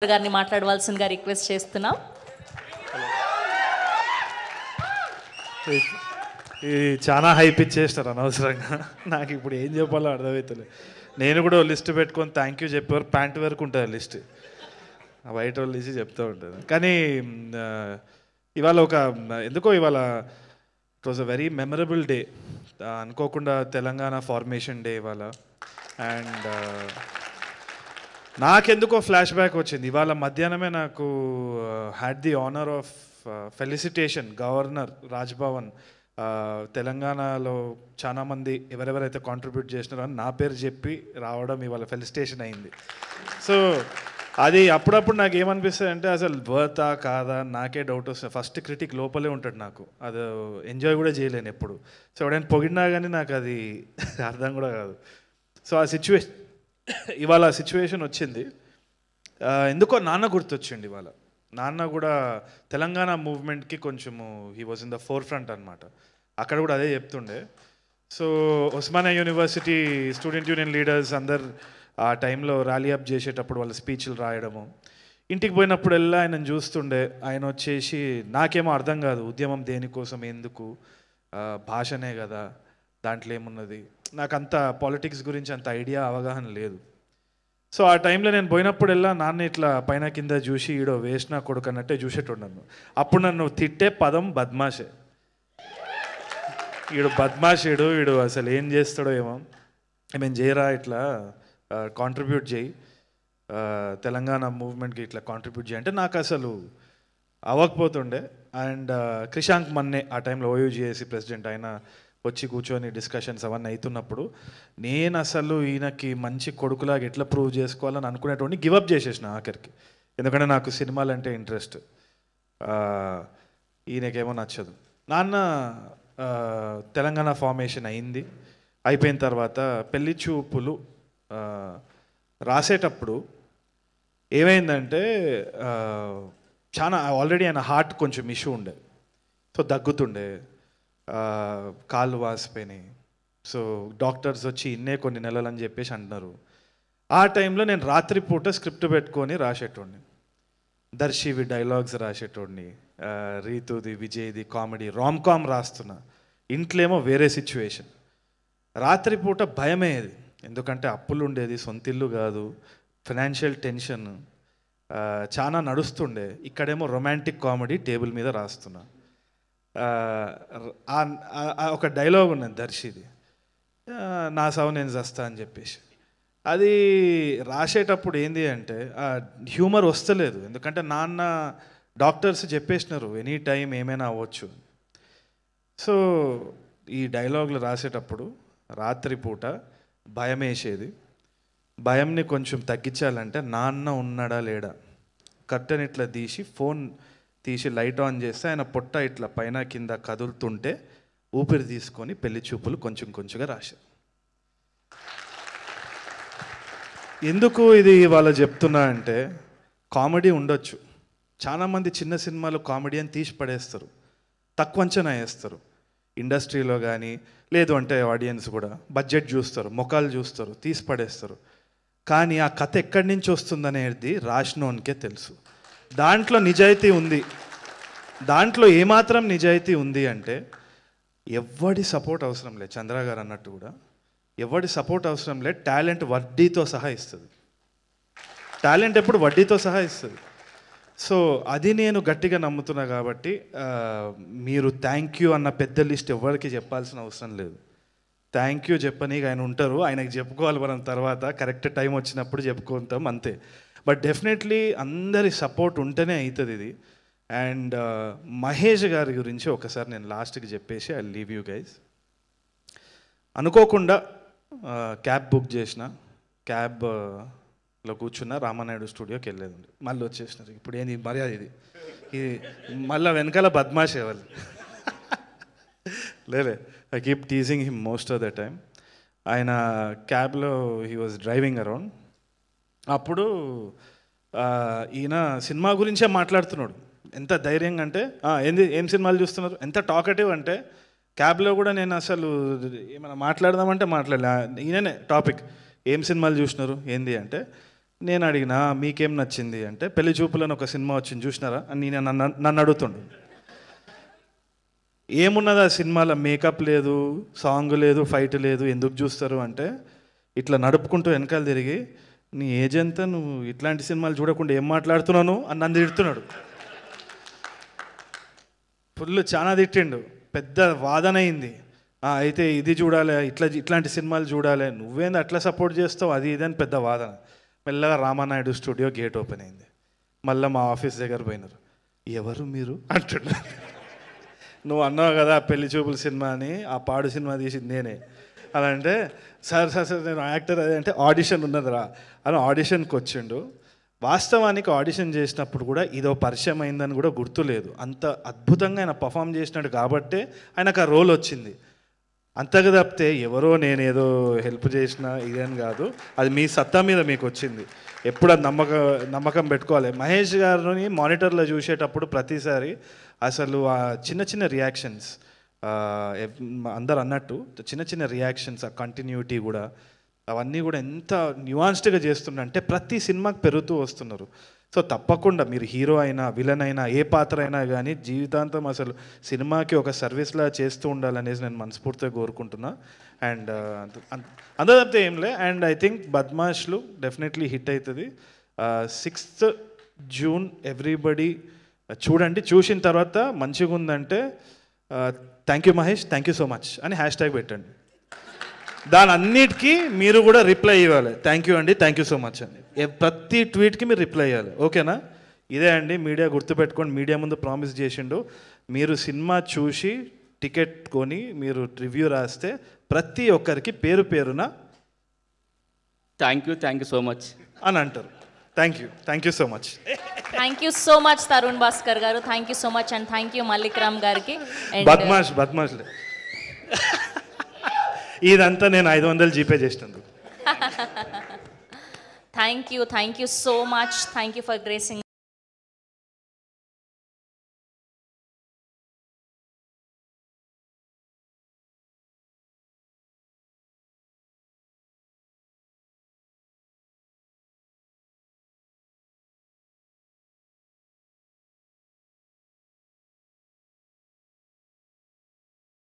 గారిని మాట్లాడవలసిందిగా రిక్వెస్ట్ చేస్తున్నాం. ఇది చాలా హైప్ ఇచ్చేస్తారు అనవసరంగా. నాకు ఇప్పుడు ఏం చెప్పాలో అర్థమవుతలేదు. నేను కూడా లిస్ట్ పెట్టుకొని థ్యాంక్ యూ చెప్పేవారు ప్యాంట్ వరకు ఉంటుంది లిస్ట్, వైట్ వాళ్ళు తీసి చెప్తూ ఉంటుంది. కానీ ఇవాళ ఎందుకో ఇవాళ it was a very memorable day. అనుకోకుండా తెలంగాణ ఫార్మేషన్ డే ఇవాళ. అండ్ నాకెందుకో ఫ్లాష్ బ్యాక్ వచ్చింది. ఇవాళ మధ్యాహ్నమే నాకు had the honour of felicitation governor Raj Bhavan. తెలంగాణలో చాలామంది ఎవరెవరైతే కాంట్రిబ్యూట్ చేసినారో అని నా పేరు చెప్పి రావడం ఇవాళ ఫెలిసిటేషన్ అయింది. సో అది అప్పుడప్పుడు నాకు ఏమనిపిస్తుంది అంటే అసలు వర్తా కాదా నాకే డౌట్ వస్తుంది. ఫస్ట్ క్రిటిక్ లోపలే ఉంటాడు, నాకు అది ఎంజాయ్ కూడా చేయలేను ఎప్పుడు. సో ఎవడైనా పొగిడినా కానీ నాకు అది అర్థం కూడా కాదు. సో ఆ ఇవాళ సిచ్యువేషన్ వచ్చింది. ఎందుకో నాన్న గుర్తొచ్చిండి ఇవాళ. నాన్న కూడా తెలంగాణ మూవ్మెంట్కి కొంచెము he was in the four front అనమాట. అక్కడ కూడా అదే చెప్తుండే. So Osmania university student union leaders అందరు ఆ టైంలో ర్యాలీ అప్ చేసేటప్పుడు వాళ్ళ స్పీచ్లు రాయడము, ఇంటికి పోయినప్పుడల్లా ఆయనను చూస్తుండే. ఆయన వచ్చేసి నాకేమో అర్థం కాదు, ఉద్యమం దేనికోసం ఎందుకు, భాషనే కదా దాంట్లో ఏమున్నది, నాకు అంత పాలిటిక్స్ గురించి అంత ఐడియా అవగాహన లేదు. సో ఆ టైంలో నేను పోయినప్పుడల్లా నాన్న ఇట్లా పైన కింద చూసి ఈడో వేసిన కొడుకు అన్నట్టే చూసేటోడు. అప్పుడు నన్ను తిట్టే పదం బద్మాషే. ఈడు బద్మాషేడు, వీడు అసలు ఏం చేస్తాడో ఏమో, ఏమేం చేయరా ఇట్లా కాంట్రిబ్యూట్ చేయి, తెలంగాణ మూవ్మెంట్కి ఇట్లా కాంట్రిబ్యూట్ చేయి అంటే నాకు అసలు అవ్వకపోతుండే. అండ్ క్రిషాంక్ మన్నే ఆ టైంలో ఓయూజీఏసీ ప్రెసిడెంట్, ఆయన వచ్చి కూర్చొని డిస్కషన్స్ అవన్నీ అవుతున్నప్పుడు నేను అసలు ఈయనకి మంచి కొడుకులాగా ఎట్లా ప్రూవ్ చేసుకోవాలని అనుకునేటువంటి గివప్ చేసేసిన ఆఖరికి. ఎందుకంటే నాకు సినిమాలు అంటే ఇంట్రెస్ట్, ఈయనకేమో నచ్చదు. నాన్న తెలంగాణ ఫార్మేషన్ అయింది. అయిపోయిన తర్వాత పెళ్లి చూపులు రాసేటప్పుడు ఏమైందంటే చాలా ఆల్రెడీ ఆయన హార్ట్ కొంచెం ఇష్యూ ఉండే. సో దగ్గుతుండే, కాళ్ళు వాసిపోయినాయి. సో డాక్టర్స్ వచ్చి ఇన్నే కొన్ని నెలలు అని చెప్పేసి అంటున్నారు. ఆ టైంలో నేను రాత్రిపూట స్క్రిప్ట్ పెట్టుకొని రాసేటోడిని. దర్శివి డైలాగ్స్ రాసేటోడిని, రీతుది విజయ్ది కామెడీ రామ్ కామ్ రాస్తున్నా. ఇంట్లో ఏమో వేరే సిచ్యువేషన్. రాత్రిపూట భయమేది, ఎందుకంటే అప్పులు ఉండేది, సొంత ఇల్లు కాదు, ఫైనాన్షియల్ టెన్షన్ చాలా నడుస్తుండే. ఇక్కడేమో రొమాంటిక్ కామెడీ టేబుల్ మీద రాస్తున్నా. ఒక డైలాగ్ ఉన్నది దర్శిది, నా సావు నేను చస్తా అని చెప్పేసి. అది రాసేటప్పుడు ఏంది అంటే హ్యూమర్ వస్తలేదు, ఎందుకంటే నాన్న డాక్టర్స్ చెప్పేసినారు ఎనీ టైం ఏమైనా అవ్వచ్చు. సో ఈ డైలాగులు రాసేటప్పుడు రాత్రిపూట భయం వేసేది. భయంని కొంచెం తగ్గించాలంటే నాన్న ఉన్నాడా లేడా, కర్టెన్ ఇట్లా తీసి ఫోన్ తీసి లైట్ ఆన్ చేస్తే ఆయన పొట్ట ఇట్లా పైన కింద కదులుతుంటే ఊపిరి తీసుకొని పెళ్లి చూపులు కొంచెం కొంచెంగా రాశారు. ఎందుకు ఇది ఇవాళ చెప్తున్నా అంటే కామెడీ ఉండొచ్చు, చాలామంది చిన్న సినిమాలు కామెడీ అని తీసి పడేస్తారు, తక్కువ అంచనా వేస్తారు ఇండస్ట్రీలో కానీ, లేదు అంటే ఆడియన్స్ కూడా బడ్జెట్ చూస్తారు, ముఖాలు చూస్తారు, తీసి పడేస్తారు. కానీ ఆ కథ ఎక్కడి నుంచి వస్తుందనేది రాసినోనికే తెలుసు. దాంట్లో నిజాయితీ ఉంది. దాంట్లో ఏమాత్రం నిజాయితీ ఉంది అంటే ఎవడి సపోర్ట్ అవసరం లేదు. చంద్ర గారు అన్నట్టు కూడా ఎవడి సపోర్ట్ అవసరం లేదు. టాలెంట్ వడ్డీతో సహా ఇస్తుంది. టాలెంట్ ఎప్పుడు వడ్డీతో సహా ఇస్తుంది. సో అది నేను గట్టిగా నమ్ముతున్నా. కాబట్టి మీరు థ్యాంక్ యూ అన్న పెద్ద లిస్ట్ ఎవరికి చెప్పాల్సిన అవసరం లేదు. థ్యాంక్ యూ చెప్పనీకి ఆయన ఉంటారు, ఆయనకి చెప్పుకోవాలి మనం తర్వాత కరెక్ట్ టైం వచ్చినప్పుడు చెప్పుకుంటాం అంతే. బట్ డెఫినెట్లీ అందరి సపోర్ట్ ఉంటేనే అవుతుంది ఇది. అండ్ మహేష్ గారి గురించి ఒకసారి నేను లాస్ట్కి చెప్పేసి ఐ లీవ్ యూ గైస్. అనుకోకుండా క్యాబ్ బుక్ చేసిన, క్యాబ్లో కూర్చున్న రామానాయుడు స్టూడియోకి వెళ్ళేది, మళ్ళీ వచ్చేసినారు. ఇప్పుడు ఏంది మర్యాద ఇది మళ్ళీ వెనకాల బద్మాషే వాళ్ళు. లేలే, I keep teasing him most of the time. ఆయన క్యాబ్లో హీ వాజ్ డ్రైవింగ్ అరౌండ్. అప్పుడు ఈయన సినిమా గురించే మాట్లాడుతున్నాడు. ఎంత ధైర్యంగా అంటే ఏం సినిమాలు చూస్తున్నారు, ఎంత టాకటివ్ అంటే క్యాబ్లో కూడా నేను అసలు ఏమైనా మాట్లాడదామంటే మాట్లాడలే. ఈయననే టాపిక్, ఏం సినిమాలు చూసినారు ఏంది అంటే నేను అడిగినా మీకేం నచ్చింది అంటే పెళ్లి చూపులని ఒక సినిమా వచ్చింది చూసినారా అని నేను నన్ను అడుగుతుండు. ఏమున్నది ఆ సినిమాలో? మేకప్ లేదు, సాంగ్ లేదు, ఫైట్ లేదు, ఎందుకు చూస్తారు అంటే ఇట్లా నడుపుకుంటూ వెనకాల తిరిగి నీ ఏజ్ ఎంత, నువ్వు ఇట్లాంటి సినిమాలు చూడకుండా ఏం మాట్లాడుతున్నాను అని నన్ను తిడుతున్నాడు. ఫుల్ చాలా తిట్టిండు, పెద్ద వాదన అయింది. అయితే ఇది చూడాలి, ఇట్లాంటి సినిమాలు చూడాలి, నువ్వేంది అట్లా సపోర్ట్ చేస్తావు, అది ఇది అని పెద్ద వాదన. మెల్లగా రామానాయుడు స్టూడియో గేట్ ఓపెన్ అయింది. మళ్ళీ మా ఆఫీస్ దగ్గర పోయినారు. ఎవరు మీరు అంటున్నా. నువ్వు అన్నావు కదా పెళ్లి చూపుల సినిమా అని, ఆ పాడు సినిమా తీసింది నేనే. అలా అంటే సార్ నేను యాక్టర్ అదే అంటే ఆడిషన్ ఉన్నదిరా అని ఆడిషన్కి వచ్చిండు. వాస్తవానికి ఆడిషన్ చేసినప్పుడు కూడా ఇదో పరిచయం అయిందని కూడా గుర్తులేదు. అంత అద్భుతంగా ఆయన పర్ఫామ్ చేసినాడు కాబట్టే ఆయనకు ఆ రోల్ వచ్చింది. అంతగా తప్పితే ఎవరో నేనేదో హెల్ప్ చేసిన ఇదేం కాదు, అది మీ సత్తా మీద మీకు వచ్చింది. ఎప్పుడు అది నమ్మకం పెట్టుకోవాలి. మహేష్ గారిని మానిటర్లో చూసేటప్పుడు ప్రతిసారి అసలు ఆ చిన్న చిన్న రియాక్షన్స్, అందరు అన్నట్టు చిన్న చిన్న రియాక్షన్స్, ఆ కంటిన్యూటీ కూడా, అవన్నీ కూడా ఎంత న్యూయాన్స్డ్గా చేస్తుండంటే ప్రతి సినిమాకి పెరుగుతూ వస్తున్నారు. సో తప్పకుండా మీరు హీరో అయినా విలన్ అయినా ఏ పాత్ర అయినా కానీ జీవితాంతం అసలు సినిమాకి ఒక సర్వీస్లా చేస్తూ ఉండాలనేసి నేను మనస్ఫూర్తిగా కోరుకుంటున్నా. అండ్ అంత తప్పితే ఏంలే. And I think Badmashulu definitely hit అవుతుంది. 6th June ఎవ్రీబడి చూడండి. చూసిన తర్వాత మంచిగా ఉందంటే thank you Mahesh, thank you so much అని హ్యాష్ ట్యాగ్ పెట్టండి. దాని అన్నిటికీ మీరు కూడా రిప్లై ఇవ్వాలి. థ్యాంక్ యూ అండి, థ్యాంక్ యూ సో మచ్ అని. ప్రతి ట్వీట్కి మీరు రిప్లై ఇవ్వాలి. ఓకేనా? ఇదే అండి మీడియా, గుర్తుపెట్టుకోండి. మీడియా ముందు ప్రామిస్ చేసిండు, మీరు సినిమా చూసి టికెట్ కొని మీరు రివ్యూ రాస్తే ప్రతి ఒక్కరికి పేరు పేరున థ్యాంక్ యూ సో మచ్ అని అంటారు. Thank you so much. Thank you so much Tarun Bhaskar గారు, thank you so much. And thank you Mallik Ram గారికి. బద్మాష్లే ఇదంతా నేను 500 జీపే చేసినందుకు. Thank you so much. Thank you for gracing